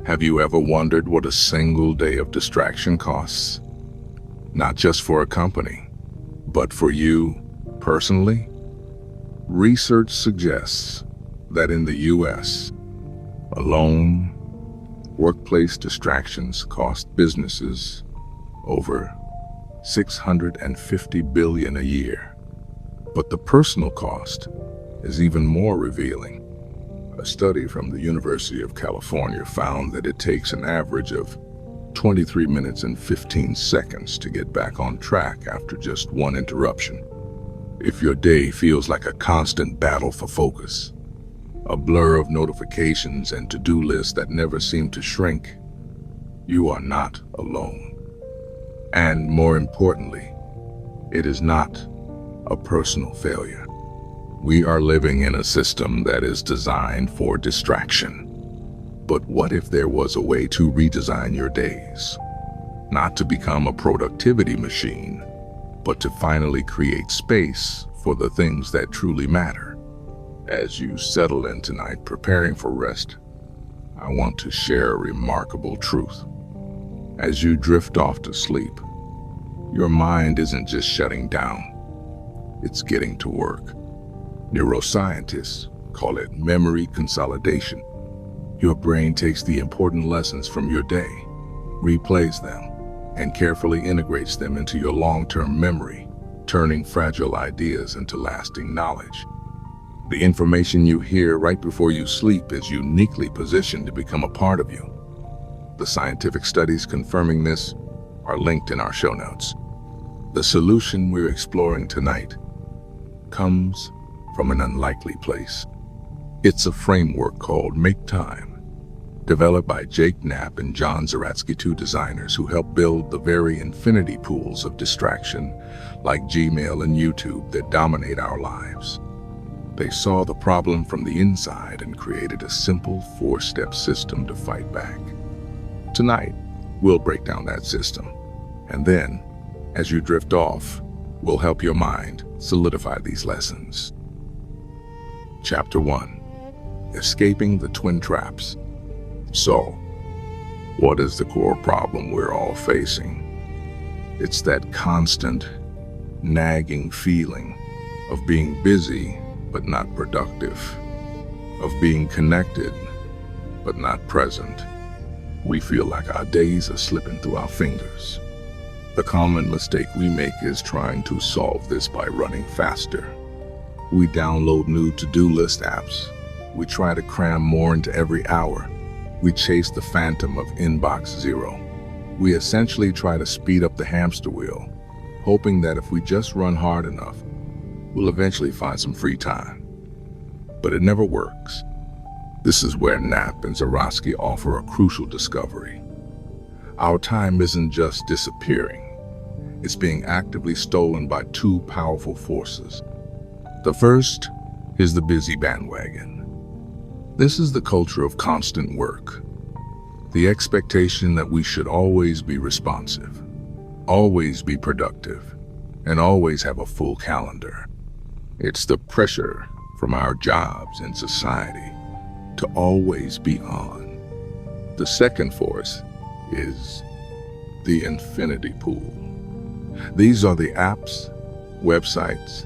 Have you ever wondered what a single day of distraction costs? Not just for a company, but for you personally? Research suggests that in the US alone, workplace distractions cost businesses over $650 billion a year. But the personal cost is even more revealing. A study from the University of California found that it takes an average of 23 minutes and 15 seconds to get back on track after just one interruption. If your day feels like a constant battle for focus, a blur of notifications and to-do lists that never seem to shrink, you are not alone. And more importantly, it is not a personal failure. We are living in a system that is designed for distraction. But what if there was a way to redesign your days? Not to become a productivity machine, but to finally create space for the things that truly matter. As you settle in tonight preparing for rest, I want to share a remarkable truth. As you drift off to sleep, your mind isn't just shutting down, it's getting to work. Neuroscientists call it memory consolidation. Your brain takes the important lessons from your day, replays them, and carefully integrates them into your long-term memory, turning fragile ideas into lasting knowledge. The information you hear right before you sleep is uniquely positioned to become a part of you. The scientific studies confirming this are linked in our show notes. The solution we're exploring tonight comes from an unlikely place. It's a framework called Make Time, developed by Knapp and Zeratsky, two designers who helped build the very infinity pools of distraction like Gmail and YouTube that dominate our lives. They saw the problem from the inside and created a simple 4-step system to fight back. Tonight, we'll break down that system, and then, as you drift off, we'll help your mind solidify these lessons. Chapter 1: Escaping the Twin Traps. So, what is the core problem we're all facing? It's that constant, nagging feeling of being busy but not productive, of being connected but not present. We feel like our days are slipping through our fingers. The common mistake we make is trying to solve this by running faster. We download new to-do list apps. We try to cram more into every hour. We chase the phantom of inbox zero. We essentially try to speed up the hamster wheel, hoping that if we just run hard enough, we'll eventually find some free time. But it never works. This is where Knapp and Zeratsky offer a crucial discovery. Our time isn't just disappearing. It's being actively stolen by two powerful forces. The first is the busy bandwagon. This is the culture of constant work. The expectation that we should always be responsive, always be productive, and always have a full calendar. It's the pressure from our jobs and society to always be on. The second force is the infinity pool. These are the apps, websites,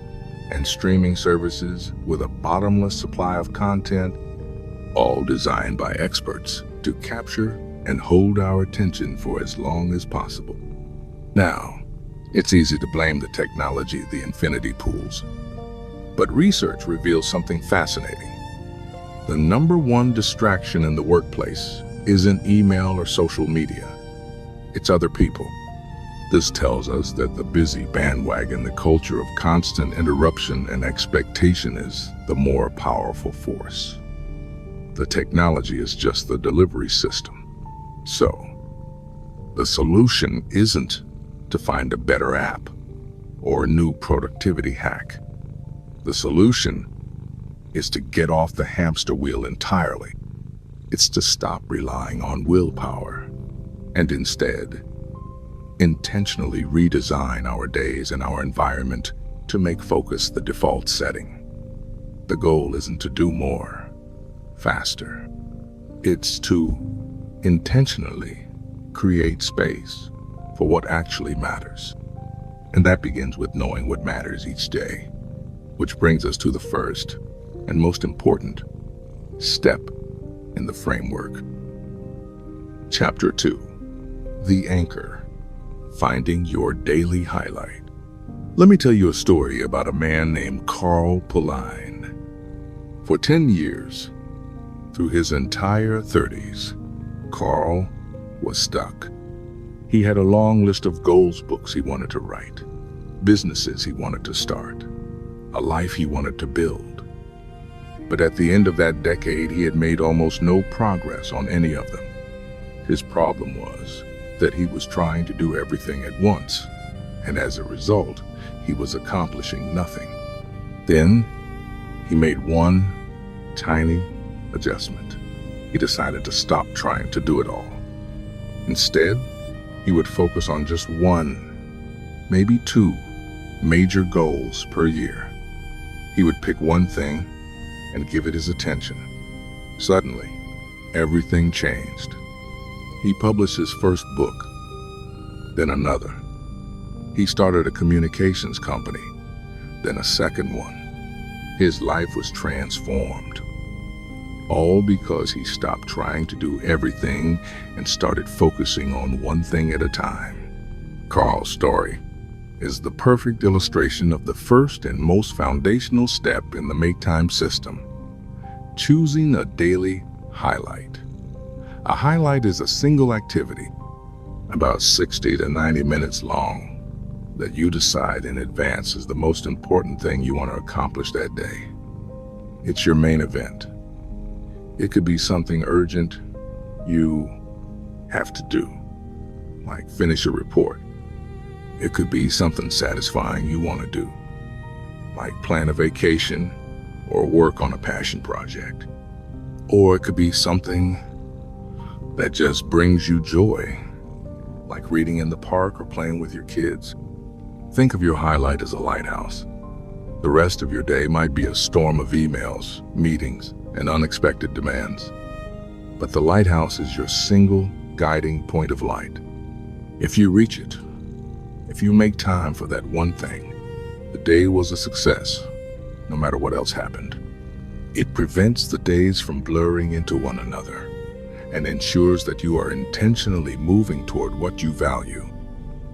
and streaming services with a bottomless supply of content, all designed by experts to capture and hold our attention for as long as possible. Now, it's easy to blame the technology, the infinity pools. But research reveals something fascinating. The number one distraction in the workplace isn't email or social media. It's other people. This tells us that the busy bandwagon, the culture of constant interruption and expectation, is the more powerful force. The technology is just the delivery system. So, the solution isn't to find a better app or a new productivity hack. The solution is to get off the hamster wheel entirely. It's to stop relying on willpower and instead intentionally redesign our days and our environment to make focus the default setting. The goal isn't to do more, faster. It's to intentionally create space for what actually matters. And that begins with knowing what matters each day, which brings us to the first and most important step in the framework. Chapter 2, The Anchor, Finding Your Daily Highlight. Let me tell you a story about a man named Carl Pauline. For 10 years, through his entire 30s, Carl was stuck. He had a long list of goals books he wanted to write, businesses he wanted to start, a life he wanted to build. But at the end of that decade, he had made almost no progress on any of them. His problem was that he was trying to do everything at once, and as a result, he was accomplishing nothing. Then, he made one tiny adjustment. He decided to stop trying to do it all. Instead, he would focus on just one, maybe two, major goals per year. He would pick one thing and give it his attention. Suddenly, everything changed. He published his first book, then another. He started a communications company, then a second one. His life was transformed, all because he stopped trying to do everything and started focusing on one thing at a time. Carl's story is the perfect illustration of the first and most foundational step in the Make Time system: choosing a daily highlight. A highlight is a single activity, about 60 to 90 minutes long, that you decide in advance is the most important thing you want to accomplish that day. It's your main event. It could be something urgent you have to do, like finish a report. It could be something satisfying you want to do, like plan a vacation or work on a passion project. Or it could be something that just brings you joy, like reading in the park or playing with your kids. Think of your highlight as a lighthouse. The rest of your day might be a storm of emails, meetings, and unexpected demands. But the lighthouse is your single guiding point of light. If you reach it, if you make time for that one thing, the day was a success, no matter what else happened. It prevents the days from blurring into one another and ensures that you are intentionally moving toward what you value.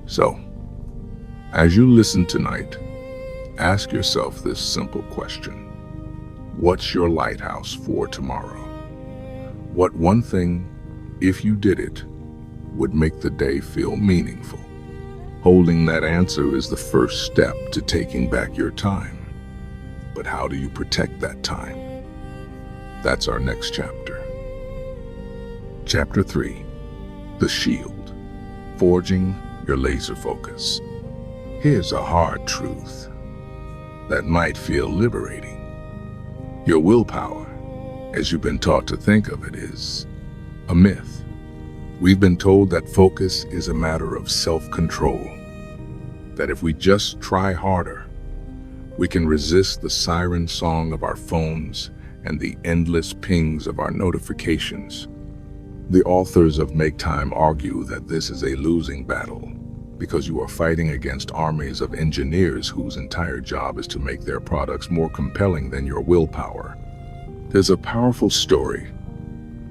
So, as you listen tonight, ask yourself this simple question. What's your lighthouse for tomorrow? What one thing, if you did it, would make the day feel meaningful? Holding that answer is the first step to taking back your time. But how do you protect that time? That's our next chapter. Chapter 3, The Shield, Forging Your Laser Focus. Here's a hard truth that might feel liberating. Your willpower, as you've been taught to think of it, is a myth. We've been told that focus is a matter of self-control, that if we just try harder, we can resist the siren song of our phones and the endless pings of our notifications. The authors of Make Time argue that this is a losing battle because you are fighting against armies of engineers whose entire job is to make their products more compelling than your willpower. There's a powerful story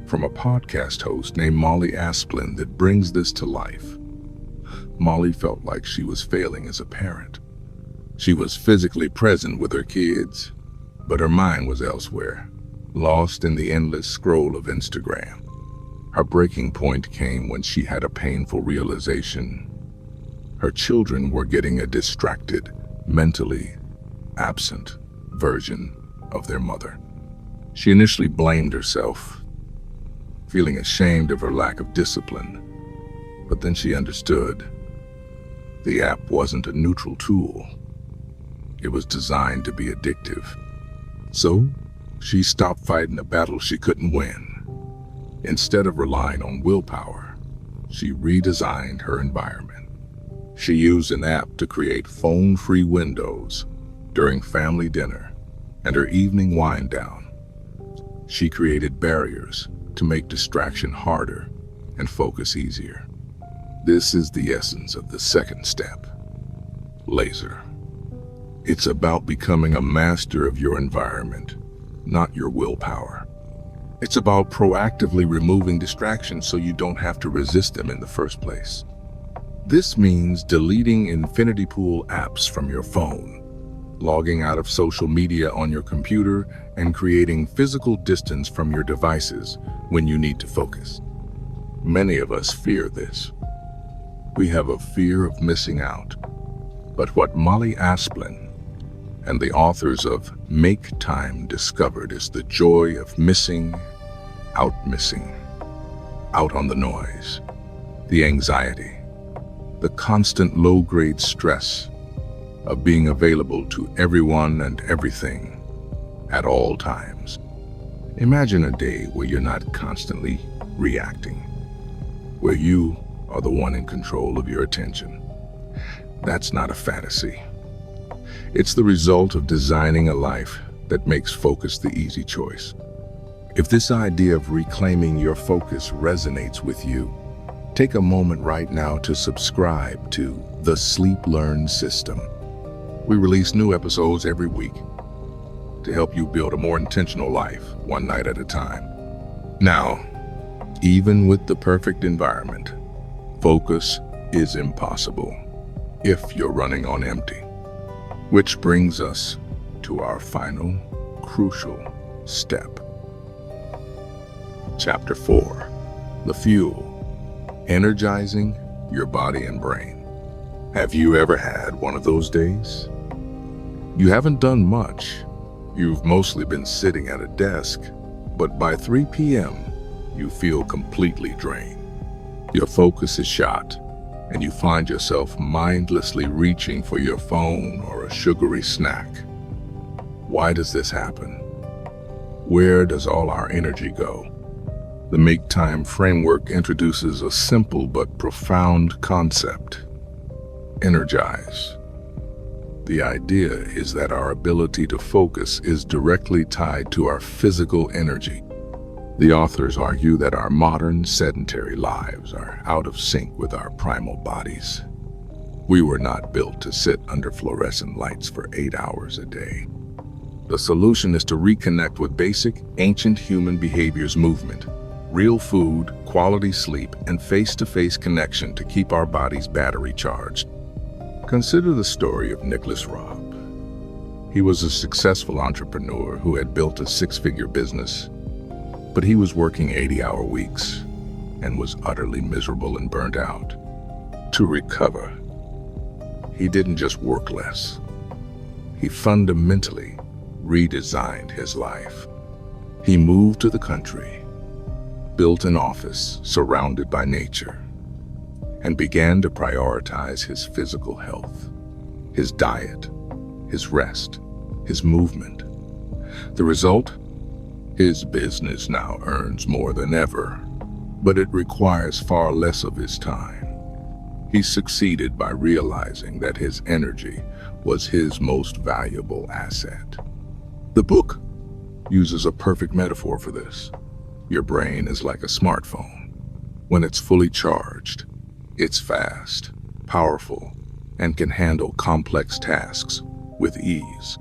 from a podcast host named Molly Asplin that brings this to life. Molly felt like she was failing as a parent. She was physically present with her kids, but her mind was elsewhere, lost in the endless scroll of Instagram. Her breaking point came when she had a painful realization. Her children were getting a distracted, mentally absent version of their mother. She initially blamed herself, feeling ashamed of her lack of discipline. But then she understood the app wasn't a neutral tool. It was designed to be addictive. So she stopped fighting a battle she couldn't win. Instead of relying on willpower, she redesigned her environment. She used an app to create phone-free windows during family dinner and her evening wind down. She created barriers to make distraction harder and focus easier. This is the essence of the second step. Laser. It's about becoming a master of your environment, not your willpower. It's about proactively removing distractions so you don't have to resist them in the first place. This means deleting infinity pool apps from your phone, logging out of social media on your computer, and creating physical distance from your devices when you need to focus. Many of us fear this. We have a fear of missing out. But what Molly Asplin and the authors of Make Time discovered is the joy of missing out on the noise, the anxiety, the constant low-grade stress of being available to everyone and everything at all times. Imagine a day where you're not constantly reacting, where you are the one in control of your attention. That's not a fantasy. It's the result of designing a life that makes focus the easy choice. If this idea of reclaiming your focus resonates with you, take a moment right now to subscribe to the Sleep Learn System. We release new episodes every week to help you build a more intentional life, one night at a time. Now, even with the perfect environment, focus is impossible if you're running on empty. Which brings us to our final, crucial step. Chapter 4, the fuel, energizing your body and brain. Have you ever had one of those days? You haven't done much. You've mostly been sitting at a desk, but by 3 p.m., you feel completely drained. Your focus is shot, and you find yourself mindlessly reaching for your phone or a sugary snack. Why does this happen? Where does all our energy go? The Make Time framework introduces a simple but profound concept: energize. The idea is that our ability to focus is directly tied to our physical energy. The authors argue that our modern sedentary lives are out of sync with our primal bodies. We were not built to sit under fluorescent lights for 8 hours a day. The solution is to reconnect with basic, ancient human behaviors: movement, real food, quality sleep, and face-to-face connection to keep our bodies battery charged. Consider the story of Nicholas Robb. He was a successful entrepreneur who had built a 6-figure business, but he was working 80-hour weeks and was utterly miserable and burnt out. To recover, he didn't just work less. He fundamentally redesigned his life. He moved to the country, built an office surrounded by nature, and began to prioritize his physical health, his diet, his rest, his movement. The result? His business now earns more than ever, but it requires far less of his time. He succeeded by realizing that his energy was his most valuable asset. The book uses a perfect metaphor for this. Your brain is like a smartphone. When it's fully charged, it's fast, powerful, and can handle complex tasks with ease.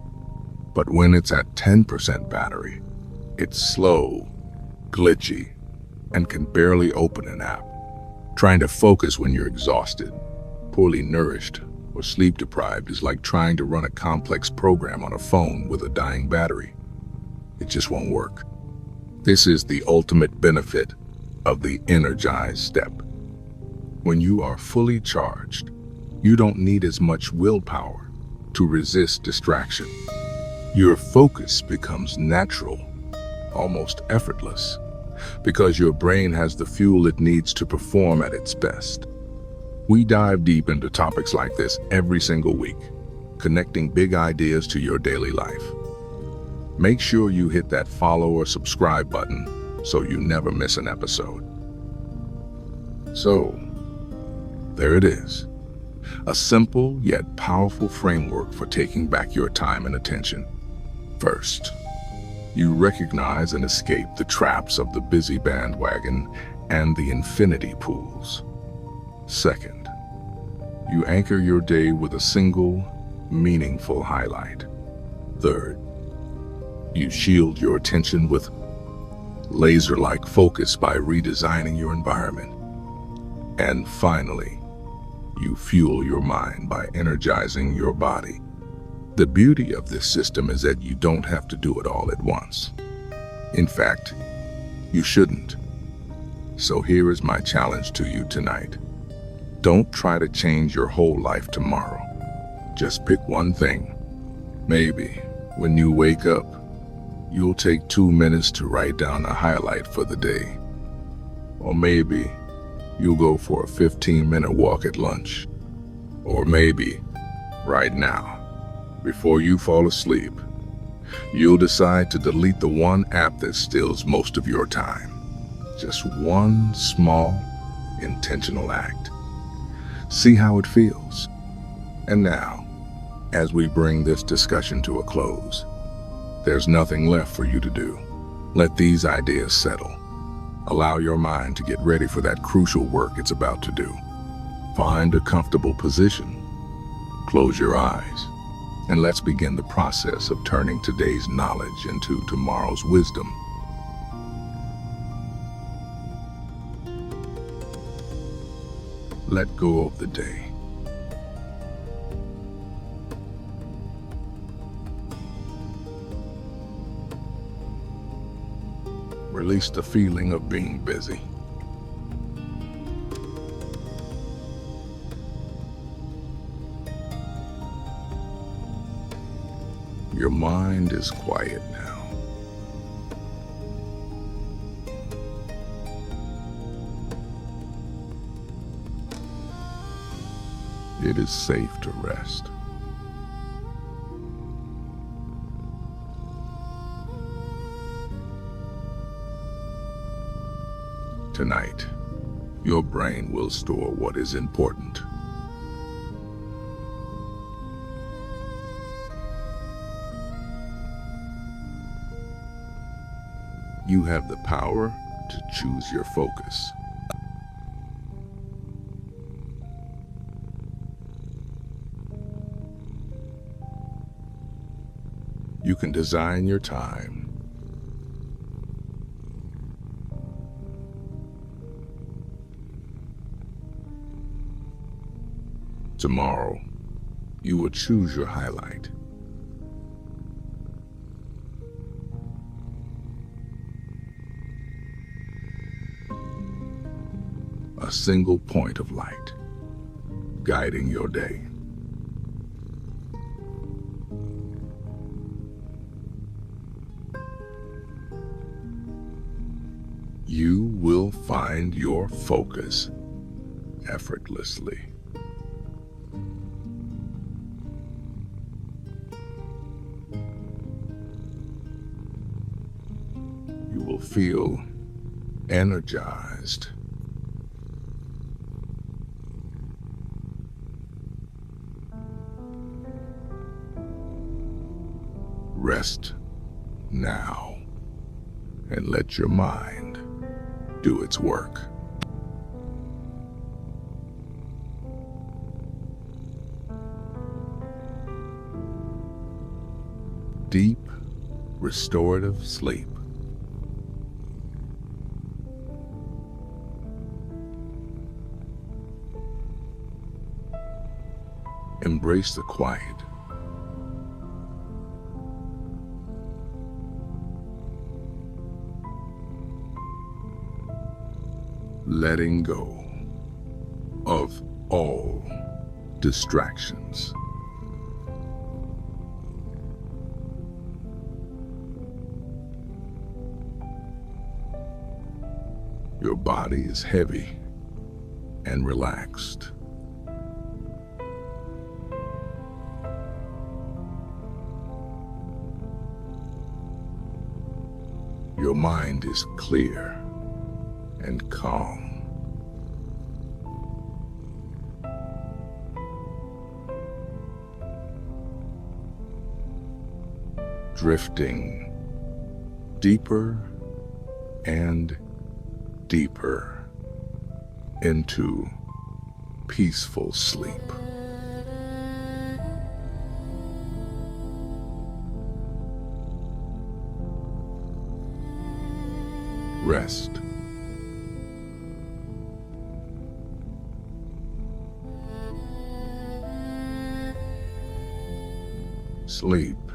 But when it's at 10% battery, it's slow, glitchy, and can barely open an app. Trying to focus when you're exhausted, poorly nourished, or sleep-deprived is like trying to run a complex program on a phone with a dying battery. It just won't work. This is the ultimate benefit of the energized step. When you are fully charged, you don't need as much willpower to resist distraction. Your focus becomes natural, almost effortless, because your brain has the fuel it needs to perform at its best. We dive deep into topics like this every single week, connecting big ideas to your daily life. Make sure you hit that follow or subscribe button so you never miss an episode. So, there it is. A simple yet powerful framework for taking back your time and attention. First, you recognize and escape the traps of the busy bandwagon and the infinity pools. Second, you anchor your day with a single, meaningful highlight. Third, you shield your attention with laser-like focus by redesigning your environment. And finally, you fuel your mind by energizing your body. The beauty of this system is that you don't have to do it all at once. In fact, you shouldn't. So here is my challenge to you tonight. Don't try to change your whole life tomorrow. Just pick one thing. Maybe when you wake up, you'll take 2 minutes to write down a highlight for the day. Or maybe you'll go for a 15-minute walk at lunch. Or maybe, right now, before you fall asleep, you'll decide to delete the one app that steals most of your time. Just one small, intentional act. See how it feels. And now, as we bring this discussion to a close, there's nothing left for you to do. Let these ideas settle. Allow your mind to get ready for that crucial work it's about to do. Find a comfortable position. Close your eyes. And let's begin the process of turning today's knowledge into tomorrow's wisdom. Let go of the day. Release the feeling of being busy. Your mind is quiet now. It is safe to rest. Tonight, your brain will store what is important. You have the power to choose your focus. You can design your time. Tomorrow, you will choose your highlight. A single point of light guiding your day. You will find your focus effortlessly. You will feel energized. Rest now and let your mind do its work. Deep, restorative sleep. Embrace the quiet. Letting go of all distractions. Your body is heavy and relaxed. Your mind is clear and calm. Drifting deeper and deeper into peaceful sleep. Rest. Sleep